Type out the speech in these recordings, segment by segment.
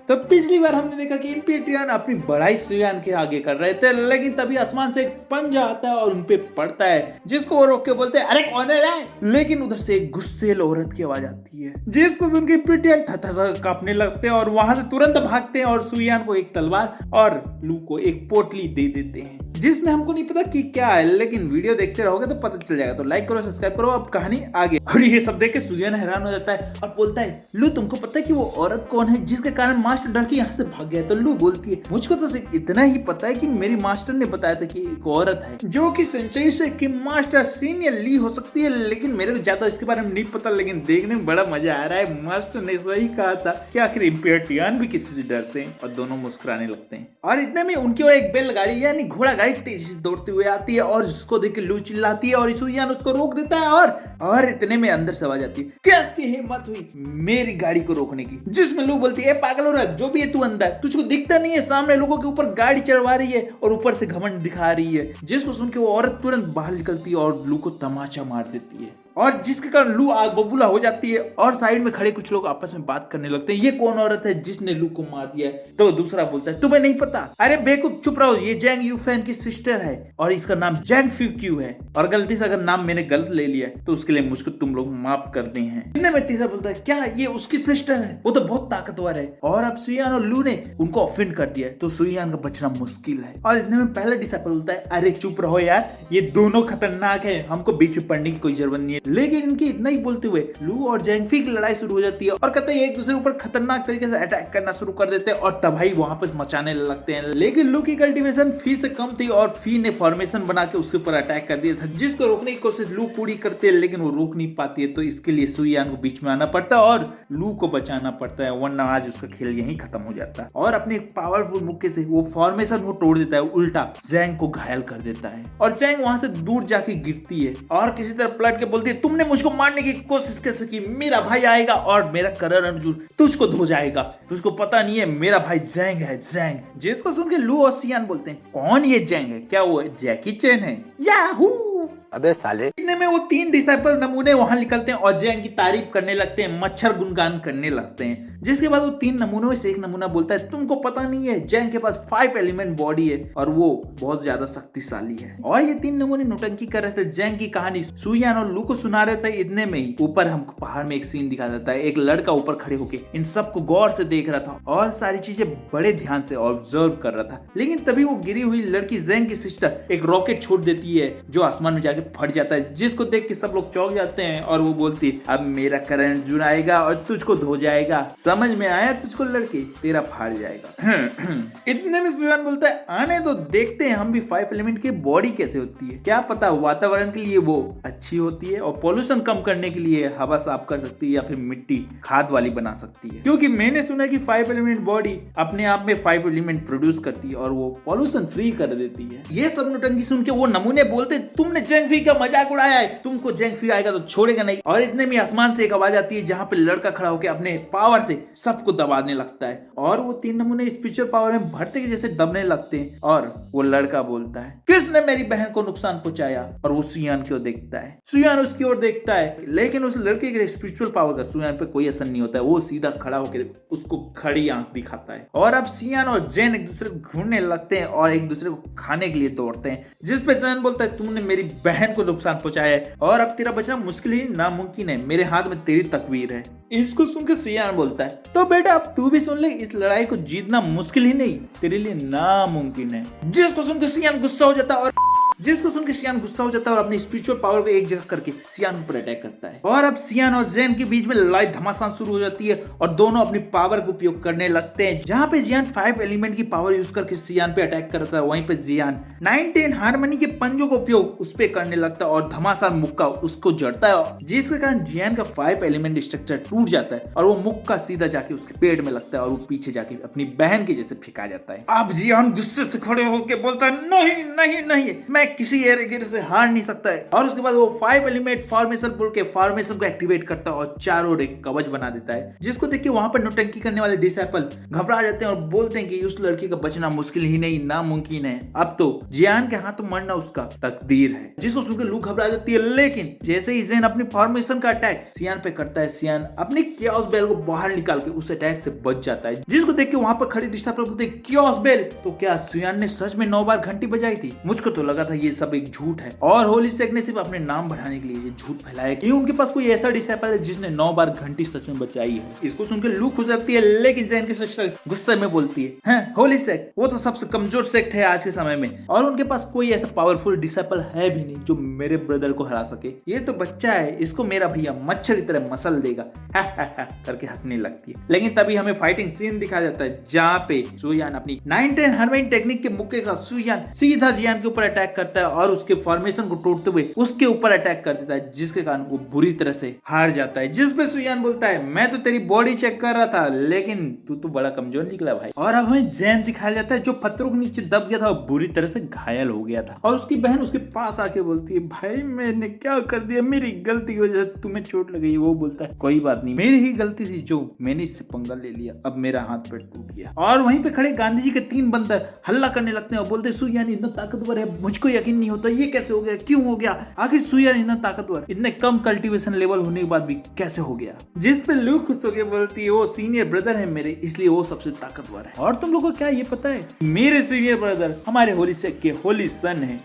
तो पिछली बार हमने देखा कि इम्पीरियन अपनी बड़ाई सुयान के आगे कर रहे थे, लेकिन तभी आसमान से एक पंजा आता है और उनपे पड़ता है, जिसको वो रोक के बोलते हैं अरे कौन है रे? लेकिन उधर से एक गुस्सेल औरत की आवाज आती है, जिसको सुन के इम्पीरियन थर कांपने लगते हैं और वहां से तुरंत भागते हैं और सुयान को एक तलवार और लू को एक पोटली दे देते हैं, जिसमें हमको नहीं पता कि क्या है, लेकिन वीडियो देखते रहोगे तो पता चल जाएगा। तो लाइक करो, सब्सक्राइब करो, अब कहानी आगे। और ये सब देख के सुयान हैरान हो जाता है और बोलता है लू तुमको पता है कि वो औरत कौन है जिसके कारण मास्टर डर के यहाँ से भाग गया? तो लू बोलती है मुझको तो सिर्फ इतना ही पता है कि मेरी मास्टर ने बताया था कि एक औरत है जो कि सच्चाई से कि मास्टर सीनियर ली हो सकती है, लेकिन मेरे को ज्यादा इसके बारे में नहीं पता, लेकिन देखने में बड़ा मजा आ रहा है। मास्टर ने सही कहा था कि आखिर इम्पीरियन भी किसी से डरते हैं, और दोनों मुस्कुराने लगते हैं। और इतने में उनकी ओर एक बैलगाड़ी यानी घोड़ा गाड़ी तेजी से दौड़ते हुए आती है और उसको देख के लू चिल्लाती है और सुयान उसको रोक देता है। और इतने में अंदर से आवाज आती है किसकी हिम्मत हुई मेरी गाड़ी को रोकने की? जिसमें लू बोलती है पागल हो रहा है, जो भी है तू अंदर, तुझको दिखता नहीं है सामने लोगों के ऊपर गाड़ी चढ़वा रही है और ऊपर से घमंड दिखा रही है। जिसको सुन के वो औरत तुरंत बाहर निकलती है और लू को तमाचा मार देती है, और जिसके कारण लू आग बबूला हो जाती है और साइड में खड़े कुछ लोग आपस में बात करने लगते हैं ये कौन औरत है जिसने लू को मार दिया है? तो दूसरा बोलता है तुम्हें नहीं पता? अरे बेवकूफ चुप रहो, ये जैंग यूफेन की सिस्टर है और इसका नाम जैंग फ्यूक्यू है, और गलती से अगर नाम मैंने गलत ले लिया तो उसके लिए मुझको तुम लोग माफ कर दे हैं। इतने में तीसरा बोलता है क्या ये उसकी सिस्टर है? वो तो बहुत ताकतवर है, और अब सुयान और लू ने उनको ऑफेंड कर दिया है तो सुयान का बचना मुश्किल है। और इतने में पहला डिसाइपल बोलता है अरे चुप रहो यार, ये दोनों खतरनाक है, हमको बीच में पड़ने की कोई जरूरत नहीं है। लेकिन इनकी इतना ही बोलते हुए लू और जैंगफी की लड़ाई शुरू हो जाती है और कहते हैं एक दूसरे ऊपर खतरनाक तरीके से अटैक करना शुरू कर देते हैं और तबाही वहां पर मचाने लगते हैं। लेकिन लू की कल्टीवेशन फी से कम थी और फी ने फॉर्मेशन बना के उसके ऊपर अटैक कर दिया था, जिसको रोकने की कोशिश लू पूरी करती है, लेकिन वो रोक नहीं पाती है। तो इसके लिए सुयान को बीच में आना पड़ता है और लू को बचाना पड़ता है, वरना आज उसका खेल यहीं खत्म हो जाता है। और अपने पावरफुल मुक्के से वो फॉर्मेशन को तोड़ देता है, उल्टा जैंग को घायल कर देता है और जैंग वहां से दूर जाके गिरती है और किसी तरह पलट के बोलती है तुमने मुझको मारने की कोशिश कैसे की? मेरा भाई आएगा और मेरा करण अर्जुन तुझको धो जाएगा, तुझको पता नहीं है मेरा भाई जैंग है, जैंग। जिसको सुन के लू और सियान बोलते हैं कौन ये जैंग है? क्या वो जैकी चैन है? याहू! अबे साले। इतने में वो तीन डिसाइपल नमूने वहां निकलते हैं और जैंग की तारीफ करने लगते हैं, मच्छर गुणगान करने लगते हैं। जिसके बाद वो तीन नमूनों में से एक नमूना बोलता है तुमको पता नहीं है जैंग के पास 5 एलिमेंट बॉडी है और वो बहुत ज्यादा शक्तिशाली है। और ये तीन नमूने नौटंकी कर रहे थे, जैंग की कहानी सुयान और लू को सुना रहे थे। इतने में ही ऊपर हमको पहाड़ में एक सीन दिखा देता है, एक लड़का ऊपर खड़े होके इन सबको गौर से देख रहा था और सारी चीजें बड़े ध्यान से ऑब्जर्व कर रहा था। लेकिन तभी वो गिरी हुई लड़की जैंग की सिस्टर एक रॉकेट छोड़ देती है जो आसमान में जाके फट जाता है, जिसको देख के सब लोग चौंक जाते हैं और वो बोलती अब मेरा करण अर्जुन आएगा और तुझको धो जाएगा, समझ में आया तुझको लड़के, तेरा फाड़ जाएगा। इतने में सुयान बोलता है आने तो देखते हैं हम भी 5 एलिमेंट की बॉडी कैसे होती है, क्या पता वातावरण के लिए वो अच्छी होती है और पॉल्यूशन कम करने के लिए हवा साफ कर सकती है या फिर मिट्टी खाद वाली बना सकती है, क्योंकि मैंने सुना है कि 5 एलिमेंट बॉडी अपने आप में 5 एलिमेंट प्रोड्यूस करती है और वो पॉल्यूशन फ्री कर देती है। ये सब नौटंकी सुन के वो नमूने बोलते तुमने जैंगफी का मजाक उड़ाया है, तुमको जैंगफी आएगा तो छोड़ेगा नहीं। और इतने में आसमान से एक आवाज आती है जहां पे लड़का खड़ा होकर अपने पावर से सबको दबाने लगता है और वो तीन नमूने स्पिरिचुअल पावर में भरते के जैसे दबने लगते हैं और वो लड़का बोलता है किसने मेरी बहन को नुकसान पहुंचाया? और वो सुयान की ओर देखता है, सुयान उसकी ओर देखता है, लेकिन उस लड़के के स्पिरिचुअल पावर का सुयान पे कोई असर नहीं होता है। वो सीधा खड़ा होकर उसको खड़ी आंख दिखाता है और अब सियान और जैन एक दूसरे को घूरने लगते हैं और एक दूसरे को खाने के लिए दौड़ते हैं, जिस पे जैन बोलता है तुमने मेरी बहन को नुकसान पहुंचाया है और अब तेरा बचना मुश्किल ही नामुमकिन है, मेरे हाथ में तेरी तकदीर है। इसको सुनकर सियान बोलता है तो बेटा अब तू भी सुन ले, इस लड़ाई को जीतना मुश्किल ही नहीं तेरे लिए नामुमकिन है। जिसको सुनकर सियान गुस्सा हो जाता है और अपनी स्पिरिचुअल पावर को एक जगह करके सियान पर अटैक करता है। और अब सियान और जैन के बीच में लड़ाई घमासान शुरू हो जाती है और दोनों अपनी पावर का उपयोग करने लगते हैं। जहां पे जियान 5 एलिमेंट की पावर यूज करके सियान पे अटैक करता है, वहीं पे जियान 9-10 हार्मनी के पंजों का उपयोग उस पे करने लगता है और घमासान मुक्का उसको जड़ता है, जिसके कारण जियान का 5 एलिमेंट स्ट्रक्चर टूट जाता है और वो मुक्का सीधा जाके उसके पेट में लगता है और वो पीछे जाके अपनी बहन के जैसे फेंका जाता है। अब जियान गुस्से से खड़े होकर बोलता है नहीं नहीं नहीं, मैं किसी एरिया से हार नहीं सकता है। और उसके बाद वो 5 एलिमेंट फॉर्मेशन बोल के फॉर्मेशन को एक्टिवेट करता है और चारों ओर एक कवच बना देता है, जिसको देख के वहां पर नौटंकी करने वाले डिसेबल घबरा जाते हैं और बोलते हैं कि उस लड़की का बचना मुश्किल ही नहीं नामुमकिन है, अब तो जियान के हाथों मरना उसका तकदीर है। जिसको सुनकर लू घबरा जाती है, लेकिन जैसे ही ज़ेन अपनी फॉर्मेशन का अटैक सियान पे करता है, सियान अपनी कियोस बेल को बाहर निकाल के उस अटैक से बच जाता है, जिसको देख के वहां पर खड़े डिसेबल बोलते हैं कियोस बेल, तो क्या सियान ने सच में 9 बार घंटी बजाई थी? मुझको तो लगा था ये सब एक झूठ है और होली सेक ने सिर्फ अपने नाम बढ़ाने के लिए ये झूठ फैलाया कि उनके पास कोई ऐसा डिसेबल है जिसने 9 बार घंटी सच में बचाई है। इसको सुनकर लू खुश जाती है, लेकिन ज़ेन की सिस्टर गुस्से में बोलती है, होली सेक वो तो सबसे कमजोर सेक्ट है आज के समय में और उनके पास कोई ऐसा पावरफुल डिसेबल है भी नहीं जो मेरे ब्रदर को हरा सके। ये तो बच्चा है, इसको मेरा भैया मच्छर की तरह मसल देगा करके हंसने लगती है। लेकिन तभी हमें फाइटिंग सीन दिखाया जाता है जहाँ पे सुयान अपनी 9-10 हरवेन टेक्निक के मुक्के का सुयान सीधा जियान के ऊपर अटैक करता है और उसके फॉर्मेशन को तोड़ते हुए उसके ऊपर अटैक कर देता है, जिसके कारण वो बुरी तरह से हार जाता है। जिसपे सुयान बोलता है, मैं तो तेरी बॉडी चेक कर रहा था लेकिन तू तो बड़ा कमजोर निकला भाई। और अब हमें ज़ेन दिखाया जाता है जो पत्थरों के नीचे दब गया था और बुरी तरह से घायल हो गया था और उसकी बहन उसके पास आके बोलती है, भाई मैंने क्या कर दिया, मेरी गलती की वजह से तुम्हें चोट लगी। वो बोलता है, कोई बात नहीं, मेरी ही गलती थी जो मैंने इससे पंगा ले लिया, अब मेरा हाथ पैर टूट गया। और वहीं पे खड़े गांधी जी के 3 बंदर हल्ला करने लगते हैं और बोलते हैं, सुयान इतना ताकतवर है, मुझको यकीन नहीं होता, ये कैसे हो गया, क्यों हो गया, आखिर सुयान इतना ताकतवर इतने कम कल्टीवेशन लेवल होने के बाद भी कैसे हो गया? जिस पे लू खुश होकर बोलती है, वो सीनियर ब्रदर है मेरे, इसलिए वो सबसे ताकतवर है। और तुम लोगों को क्या ये पता है, मेरे सीनियर ब्रदर हमारे होली सेक के होली सन है।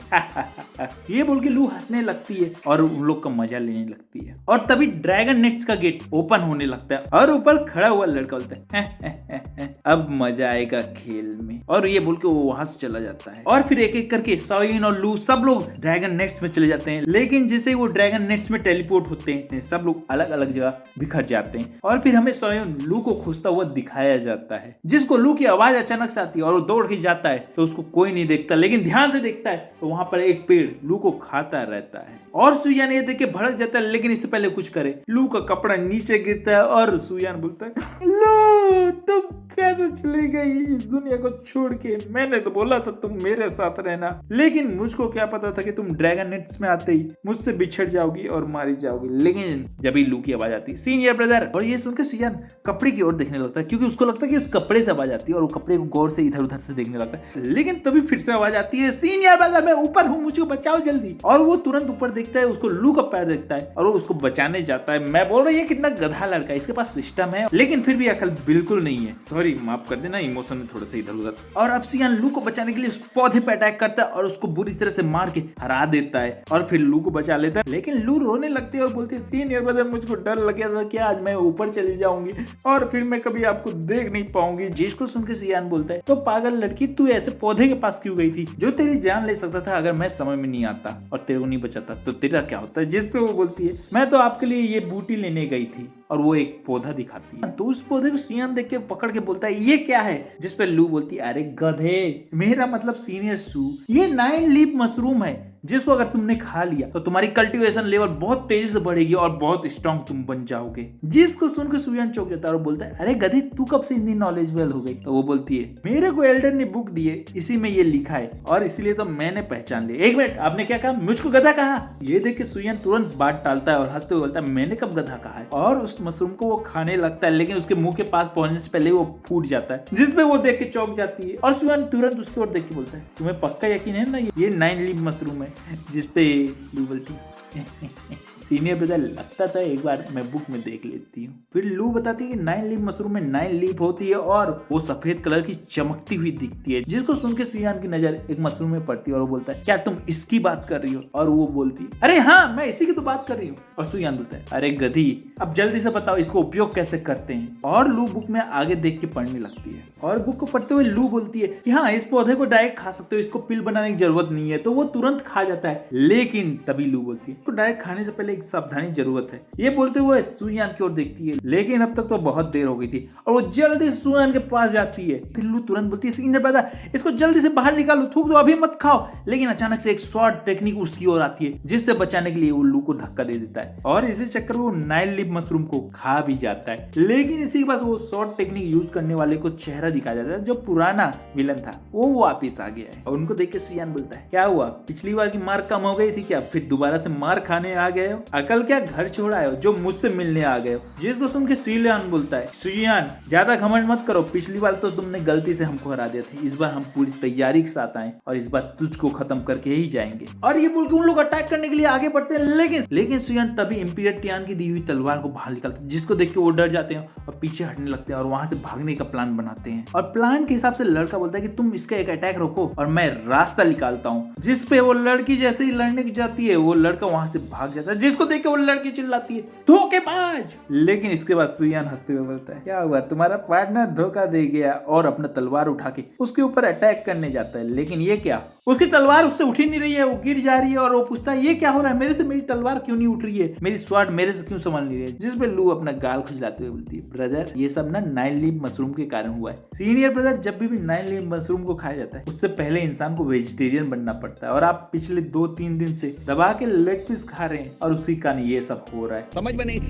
ये बोल के लू हंसने लगती है और उन लोग का मजा लेने लगती है। और तभी ड्रैगन नेट्स का गेट ओपन होने लगता है और ऊपर खड़ा हुआ लड़का बोलता है, अब मजा आएगा खेल में, और ये बोल के वो वहां से चला जाता है। और फिर एक एक करके सोइन और लू सब लोग ड्रैगन नेट्स में चले जाते हैं, लेकिन जैसे ही वो ड्रैगन नेट्स में टेलीपोर्ट होते हैं सब लोग अलग अलग जगह बिखर जाते हैं। और फिर हमें सोइन लू को खोजता हुआ दिखाया जाता है, जिसको लू की आवाज अचानक से आती है और वो दौड़ के जाता है तो उसको कोई नहीं देखता, लेकिन ध्यान से देखता है तो वहां पर एक पेड़ लू को खाता रहता है। और सुयान ये देख के भड़क जाता है, लेकिन इससे पहले कुछ करे लू का कपड़ा नीचे गिरता है और सुयान बोलता है, लू तुम कैसे चली गई इस दुनिया को छोड़ के? मैंने तो बोला था तुम मेरे साथ रहना, लेकिन मुझको क्या पता था कि तुम ड्रैगन नेट्स में आते ही मुझसे बिछड़ जाओगी और मारी जाओगी। लेकिन जब ही लू की आवाज आती है, सीनियर ब्रदर, और ये सुनकर सुयान कपड़े की ओर देखने लगता है, क्योंकि उसको लगता है कि उस कपड़े से आवाज आती है और वो कपड़े को गौर से इधर उधर से देखने लगता है। लेकिन तभी फिर से आवाज आती है, सीनियर ब्रदर मैं ऊपर हूँ, मुझको बचाओ जल्दी। और वो तुरंत ऊपर देखता है, उसको लू का पैर देखता है और वो उसको बचाने जाता है। मैं बोल रहा हूँ ये कितना गधा लड़का है, इसके पास सिस्टम है लेकिन फिर भी अकल बिल्कुल नहीं है। सॉरी माफ कर देना, इमोशन में थोड़ा सा इधर उधर। और अब सियान लू को बचाने के लिए उस पौधे पे अटैक करता है और उसको बुरी तरह से मार के हरा देता है और फिर लू को बचा लेता है। लेकिन लू रोने लगती है और बोलती है, सीनियर ब्रदर मुझको डर लग गया था कि आज मैं ऊपर चली जाऊंगी और फिर मैं कभी आपको देख नहीं पाऊंगी। जिसको सुन के सियान बोलता है, तो पागल लड़की तू ऐसे पौधे के पास क्यों गई थी जो तेरी जान ले सकता था? अगर मैं समय में नहीं आता और तेरे को नहीं बचाता तो तेरा क्या होता है? जिस पे वो बोलती है, मैं तो आपके लिए ये बूटी लेने गई थी, और वो एक पौधा दिखाती है। तो उस पौधे को सियान देख के पकड़ के बोलता है, ये क्या है? जिस पे लू बोलती है, अरे गधे, मेरा मतलब सीनियर सू, ये 9 लीफ मशरूम है जिसको अगर तुमने खा लिया तो तुम्हारी कल्टीवेशन लेवल बहुत तेजी से बढ़ेगी और बहुत स्ट्रॉन्ग तुम बन जाओगे। जिसको सुनकर सुयान चौंक जाता है और बोलता है, अरे गधे तू कब से इतनी नॉलेजेबल हो गई? तो वो बोलती है, मेरे को एल्डर ने बुक दी है, इसी में ये लिखा है और इसीलिए तो मैंने पहचान लिया। एक मिनट, आपने क्या कहा? मुझको गधा कहा? ये देख के सुयान तुरंत बात टालता है और हंसते हुए बोलता है, मैंने कब गधा कहा है? और उस मशरूम को वो खाने लगता है, लेकिन उसके मुंह के पास पहुंचने से पहले वो फूट जाता है, जिसपे वो देख के चौंक जाती है। और सुयान तुरंत उसकी ओर देख के बोलता है, तुम्हें पक्का यकीन है ना ये 9 लीफ मशरूम है? जिसपे लू बोलती सीनियर ब्रदर, लगता था एक बार मैं बुक में देख लेती हूँ। फिर लू बताती है कि 9 लीफ मशरूम में 9 लीफ होती है और वो सफेद कलर की चमकती हुई दिखती है। जिसको सुन के सियान की नजर एक मशरूम में पड़ती है और वो बोलता है, क्या तुम इसकी बात कर रही हो? और वो बोलती है, अरे हाँ मैं इसी की तो बात कर रही हूँ। और सियान बोलता है, अरे गधी, अब जल्दी से बताओ इसको उपयोग कैसे करते हैं? और लू बुक में आगे देख के पढ़ने लगती है और बुक को पढ़ते हुए लू बोलती है कि हाँ इस पौधे को डायरेक्ट खा सकते हो, इसको पिल बनाने की जरूरत नहीं है। तो वो तुरंत खा जाता है, लेकिन तभी लू बोलती है, तो डायरेक्ट खाने से पहले एक सावधानी जरूरत है। ये बोलते हुए सुयान की ओर देखती है, लेकिन अब तक तो बहुत देर हो गई थी और वो जल्दी से सुयान के पास जाती है। फिर लू तुरंत बोलती है, सीनियर ब्रदर इसको जल्दी से बाहर निकालो, थूक दो, अभी मत खाओ। लेकिन अचानक से एक शॉर्ट टेक्निक उसकी ओर आती है, जिससे बचाने के लिए वो लू को धक्का दे देता है और इसी चक्कर में वो 9 लीफ मशरूम को खा भी जाता है। लेकिन इसी के पास वो शॉर्ट टेक्निक यूज करने वाले को चेहरा दिखाया जाता है, जो पुराना विलन था वो वापिस आ गया है। और उनको देख के सियान बोलता है, क्या हुआ, पिछली बार की मार कम हो गई थी क्या, फिर दोबारा से मार खाने आ गए हो, अकल क्या घर छोड़ आए हो जो मुझसे मिलने आ गए हो। जिसको सुन के सियान बोलता है, सियान ज्यादा घमंड मत करो, पिछली बार तो तुमने गलती से हमको हरा दिया था, इस बार हम पूरी तैयारी के साथ आए और इस बार तुझको खत्म करके ही जाएंगे। और ये बोल के उन लोग अटैक करने के लिए आगे बढ़ते हैं, लेकिन सियान तभी इंपीरियल टियान की दी हुई तलवार को बाहर निकालते हैं, जिसको देख के वो डर जाते हैं और पीछे हटने लगते हैं और वहां से भागने का प्लान बनाते हैं। और प्लान के हिसाब से लड़का बोलता है कि तुम इसका एक अटैक रोको और मैं रास्ता निकालता हूँ। जिस पे वो लड़की जैसे ही लड़ने की जाती है, वो लड़का वहां से भाग जाता है, जिसको देख के वो लड़की चिल्लाती है, धोखेबाज। लेकिन इसके बाद सुयान हंसते हुए बोलता है, क्या हुआ, तुम्हारा पार्टनर धोखा दे गया, और अपना तलवार उठा के उसके ऊपर अटैक करने जाता है। लेकिन ये क्या, उसकी तलवार उससे उठ ही नहीं रही है, वो गिर जा रही है। और वो पूछता है, ये क्या हो रहा है, मेरे से मेरी तलवार क्यों नहीं उठ रही है, मेरी स्वाड मेरे से क्यों संभाल नहीं रही है। जिस पे लू अपना गाल खुजलाते हुए बोलती है, ब्रदर ये सब ना 9 लीफ मशरूम के कारण हुआ है। सीनियर ब्रदर, जब भी 9 लीफ मशरूम को खाया जाता है उससे पहले इंसान को वेजिटेरियन बनना पड़ता है, और आप पिछले 2-3 दिन से दबा के लेग पीस खा रहे हैं और उसी कारण ये सब हो रहा है। समझ में नहीं।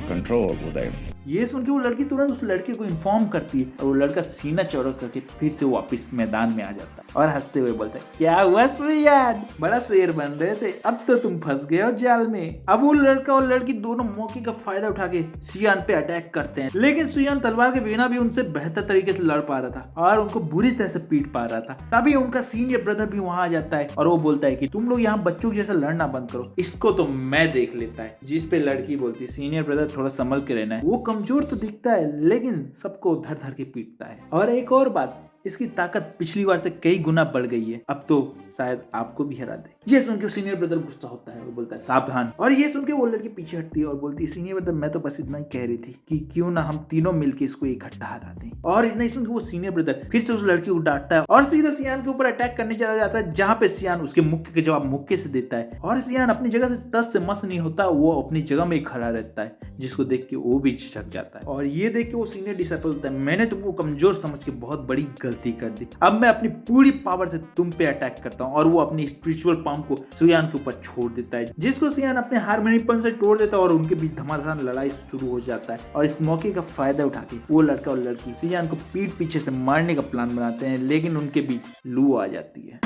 कंट्रोल उदय। ये सुन के वो लड़की तुरंत उस लड़के को इन्फॉर्म करती है और वो लड़का सीना चौड़ा करके फिर से वापस मैदान में आ जाता है और हंसते हुए बोलता है, क्या हुआ सुयान, बड़ा शेर बन रहे थे, अब तो तुम फंस गए हो जाल में। अब वो लड़का और लड़की दोनों मौके का फायदा उठा के सियान पे अटैक करते हैं, लेकिन सियान तलवार के बिना भी उनसे बेहतर तरीके से लड़ पा रहा था और उनको बुरी तरह से पीट पा रहा था। तभी उनका सीनियर ब्रदर भी वहां आ जाता है और वो बोलता है कि तुम लोग यहाँ बच्चों जैसा लड़ना बंद करो, इसको तो मैं देख लेता है। जिस पे लड़की बोलती है, सीनियर ब्रदर थोड़ा संभल के रहना है, वो कमजोर तो दिखता है लेकिन सबको धर धर के पीटता है। और एक और बात, इसकी ताकत पिछली बार से कई गुना बढ़ गई है, अब तो शायद आपको भी हरा दे। ये सुन के सीनियर ब्रदर गुस्सा होता है और बोलता है, सावधान। और ये सुन के वो लड़की पीछे हटती है और बोलती है, सीनियर ब्रदर मैं तो बस इतना ही कह रही थी कि क्यों ना हम तीनों मिलके इसको इकट्ठा हरा दें। और इतना ही सुन के वो सीनियर ब्रदर फिर से उस लड़की को डांटता है और सीधा सियान के ऊपर अटैक करने चला जाता है, जहाँ पे सियान उसके मुक्के के जवाब मुक्के से देता है और सियान अपनी जगह से तस से मस नहीं होता, वो अपनी जगह में ही खड़ा रहता है, जिसको देख के वो भी झिझक जाता है। और ये देख के वो सीनियर डिसाइपल होता है, मैंने तुमको कमजोर समझ के बहुत बड़ी गलती कर दी, अब मैं अपनी पूरी पावर से तुम पे अटैक करता हूँ। और वो अपनी स्पिरिचुअल पाम को सियान के ऊपर छोड़ देता है, जिसको सियान अपने हारमोनियम से तोड़ देता है और उनके बीच धमाधम लड़ाई शुरू हो जाता है। और इस मौके का फायदा उठा के वो लड़का और लड़की सियान को पीठ पीछे से मारने का प्लान बनाते हैं, लेकिन उनके बीच लू आ जाती है।